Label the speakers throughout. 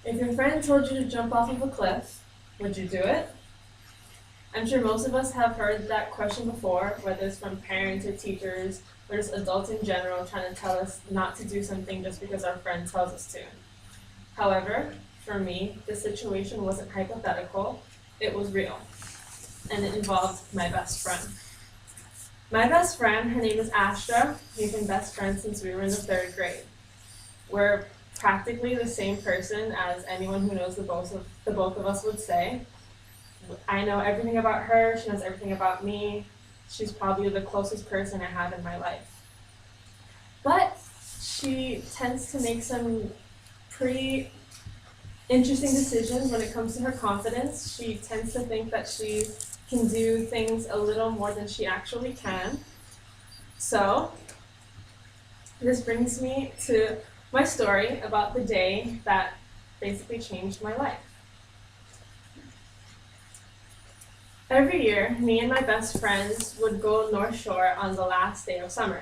Speaker 1: If your friend told you to jump off of a cliff, would you do it? I'm sure most of us have heard that question before, whether it's from parents or teachers, or just adults in general trying to tell us not to do something just because our friend tells us to. However, for me, the situation wasn't hypothetical, it was real, and it involved my best friend. My best friend, her name is Astra. We've been best friends since we were in the third grade. We're practically the same person as anyone who knows the both of us would say. I know everything about her, she knows everything about me. She's probably the closest person I have in my life. But she tends to make some pretty interesting decisions when it comes to her confidence. She tends to think that she can do things a little more than she actually can. So, this brings me to my story about the day that basically changed my life. Every year, me and my best friends would go North Shore on the last day of summer.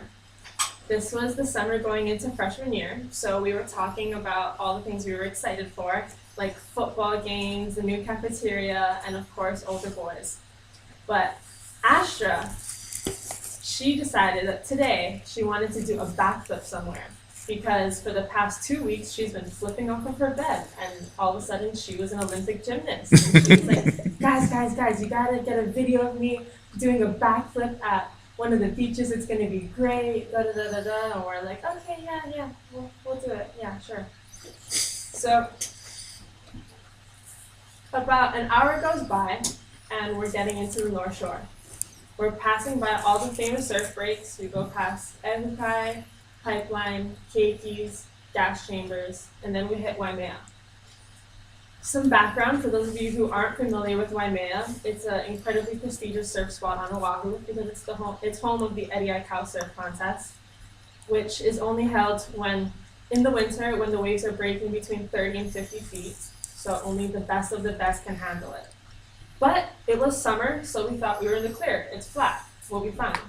Speaker 1: This was the summer going into freshman year, so we were talking about all the things we were excited for, like football games, the new cafeteria, and of course, older boys. But Astra, she decided that today she wanted to do a backflip somewhere because for the past 2 weeks she's been flipping off of her bed, and all of a sudden she was an Olympic gymnast. And she was like, guys, you gotta get a video of me doing a backflip at one of the beaches. It's gonna be great, da da da da da. And we're like, okay, yeah, we'll do it. Yeah, sure. So about an hour goes by, and we're getting into the North Shore. We're passing by all the famous surf breaks. We go past Ehukai, Pipeline, Keikis, Gas Chambers, and then we hit Waimea. Some background for those of you who aren't familiar with Waimea: it's an incredibly prestigious surf spot on Oahu because it's home of the Eddie Aikau Surf Contest, which is only held in the winter when the waves are breaking between 30 and 50 feet, so only the best of the best can handle it. But it was summer, so we thought we were in the clear. It's flat. We'll be fine.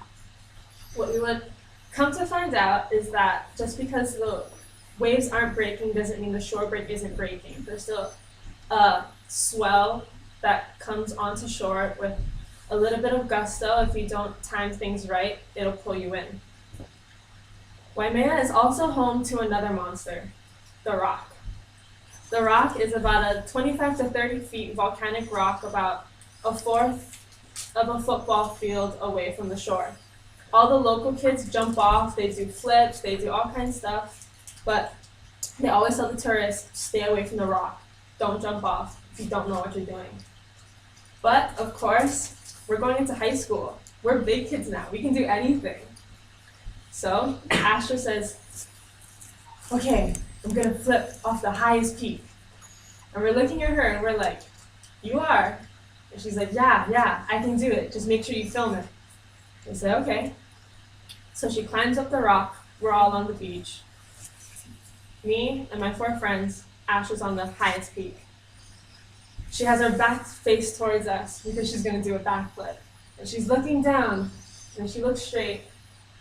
Speaker 1: What we would come to find out is that just because the waves aren't breaking doesn't mean the shore break isn't breaking. There's still a swell that comes onto shore with a little bit of gusto. If you don't time things right, it'll pull you in. Waimea is also home to another monster, the Rock. The Rock is about a 25 to 30 feet volcanic rock about a fourth of a football field away from the shore. All the local kids jump off, they do flips, they do all kinds of stuff, but they always tell the tourists, stay away from the rock. Don't jump off if you don't know what you're doing. But, of course, we're going into high school. We're big kids now. We can do anything. So, Astra says, okay, I'm going to flip off the highest peak. And we're looking at her and we're like, you are? And she's like, yeah, I can do it. Just make sure you film it. We say, okay. So she climbs up the rock. We're all on the beach. Me and my 4 friends, Ash on the highest peak. She has her back face towards us because she's going to do a backflip. And she's looking down, and she looks straight,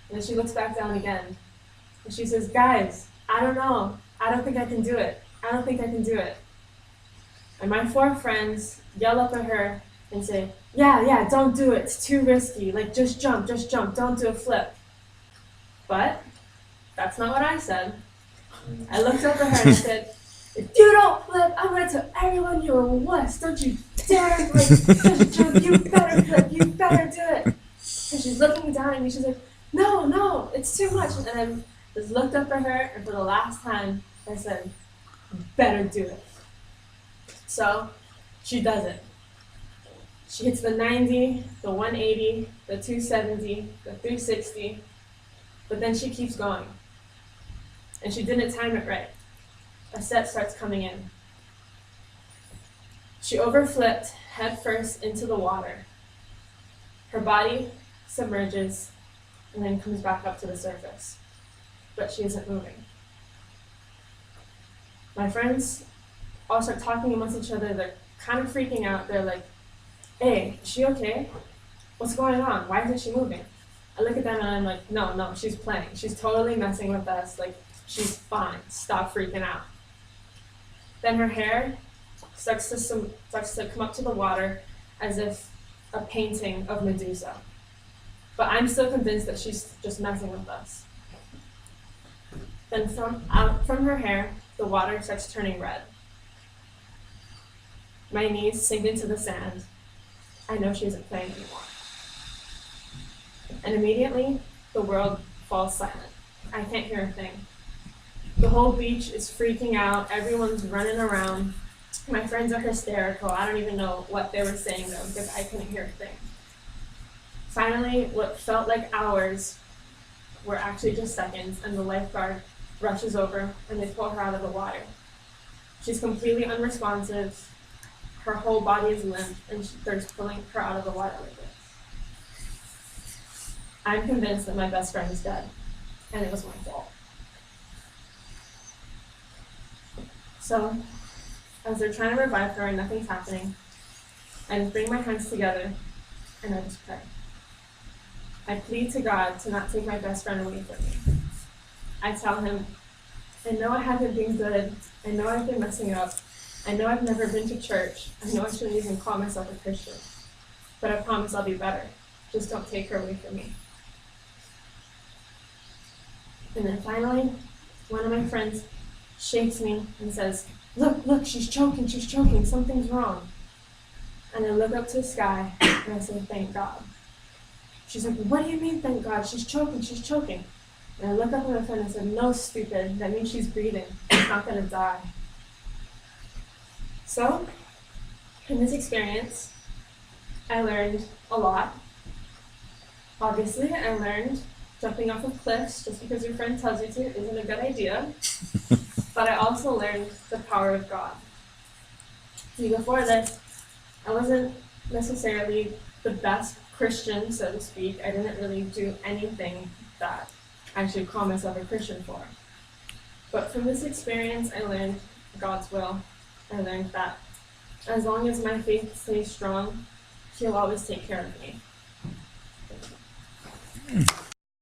Speaker 1: and then she looks back down again. And she says, guys, I don't know. I don't think I can do it. And my 4 friends yell up at her and say, yeah, don't do it. It's too risky. Like, just jump. Don't do a flip. But that's not what I said. I looked up at her and I said, if you don't flip, I'm going to tell everyone you're a wuss. Don't you dare flip. Just jump. You better flip. You better do it. And she's looking down at me. She's like, no, it's too much. And I just looked up at her, and for the last time, I said, better do it. So she does it. She hits the 90, the 180, the 270, the 360, but then she keeps going. And she didn't time it right. A set starts coming in. She overflipped head first into the water. Her body submerges and then comes back up to the surface, but she isn't moving. My friends all start talking amongst each other. They're kind of freaking out. They're like, hey, is she okay? What's going on? Why isn't she moving? I look at them and I'm like, no, she's playing. She's totally messing with us. Like, she's fine. Stop freaking out. Then her hair starts to come up to the water as if a painting of Medusa. But I'm still convinced that she's just messing with us. Then from her hair, the water starts turning red. My knees sink into the sand. I know she isn't playing anymore. And immediately, the world falls silent. I can't hear a thing. The whole beach is freaking out. Everyone's running around. My friends are hysterical. I don't even know what they were saying though, because I couldn't hear a thing. Finally, what felt like hours were actually just seconds, and the lifeguard rushes over and they pull her out of the water. She's completely unresponsive. Her whole body is limp, and they're pulling her out of the water like this. I'm convinced that my best friend is dead, and it was my fault. So, as they're trying to revive her and nothing's happening, I just bring my hands together and I just pray. I plead to God to not take my best friend away from me. I tell him, I know I haven't been good. I know I've been messing up. I know I've never been to church. I know I shouldn't even call myself a Christian. But I promise I'll be better. Just don't take her away from me. And then finally, one of my friends shakes me and says, look, she's choking, something's wrong. And I look up to the sky and I say, thank God. She's like, what do you mean, thank God? She's choking. And I look up at my friend and said, no, stupid, that means she's breathing. She's not gonna die. So, in this experience, I learned a lot. Obviously, I learned jumping off of cliffs just because your friend tells you to isn't a good idea. But I also learned the power of God. See, before this, I wasn't necessarily the best Christian, so to speak. I didn't really do anything that I should call myself a Christian for. But from this experience, I learned God's will. I learned that as long as my faith stays strong, He'll always take care of me.